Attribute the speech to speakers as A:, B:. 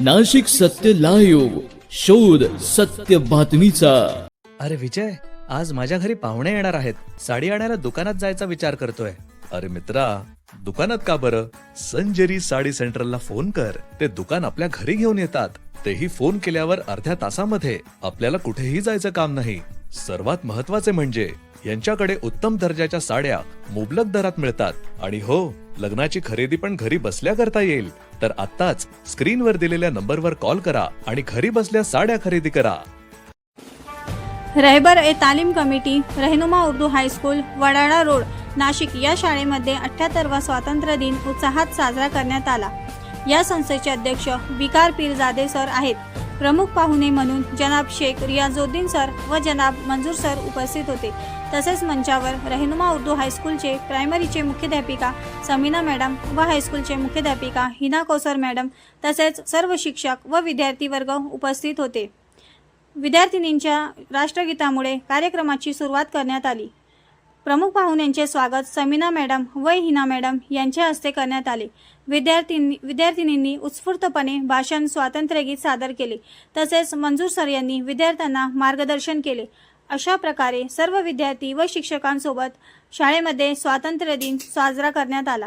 A: नाशिक सत्य लाईव्ह, शोध सत्य बातमीचा।
B: अरे विजय, आज माझ्या घरी पाहुणे येणार आहेत. साडी आणायला दुकानात जायचा विचार करतोय. अरे मित्रा, दुकानात का बरं? संजरी साडी सेंटरला फोन कर. ते दुकान आपल्या घरी घेऊन येतात. तेही फोन केल्यावर अर्ध्या तासामध्ये. आपल्याला कुठेही जायचं काम नाही. सर्वात महत्वाचे म्हणजे यांच्याकडे उत्तम दर्जाच्या साड्या मुबलक दरात मिळतात. आणि हो, लग्नाची खरेदी पण घरी बसल्या करता येईल. तर आत्ताच स्क्रीनवर दिलेल्या नंबरवर कॉल करा आणि घरी बसल्या साड्या खरेदी करा.
C: रहबर ए तालीम कमिटी, रहनुमा उर्दू हायस्कूल, वडाळा रोड, नाशिक या शाळेमध्ये 78वा स्वातंत्र्य दिन उत्साहात साजरा करण्यात आला. या संस्थेचे अध्यक्ष विकार पीरजादे सर आहेत. प्रमुख पाहुणे म्हणून जनाब शेख रियाजुद्दीन सर व जनाब मंजूर सर उपस्थित होते. तसेच मंचावर रहनुमा उर्दू हायस्कूलचे प्रायमरीचे मुख्याध्यापिका समीना मॅडम व हायस्कूलचे मुख्याध्यापिका हिना कौसर मॅडम तसेच सर्व शिक्षक व विद्यार्थी वर्ग उपस्थित होते. विद्यार्थिनींच्या राष्ट्रगीतामुळे कार्यक्रमाची सुरुवात करण्यात आली. प्रमुख पाहुण्यांचे स्वागत समीना मॅडम व हिना मॅडम यांच्या हस्ते करण्यात आले. विद्यार्थिनींनी उत्स्फूर्तपणे भाषण, स्वातंत्र्यगीत सादर केले. तसेच मंजूर सर यांनी विद्यार्थ्यांना मार्गदर्शन केले. अशा प्रकारे सर्व विद्यार्थी व शिक्षकांसोबत शाळेमध्ये स्वातंत्र्य दिन साजरा करण्यात आला.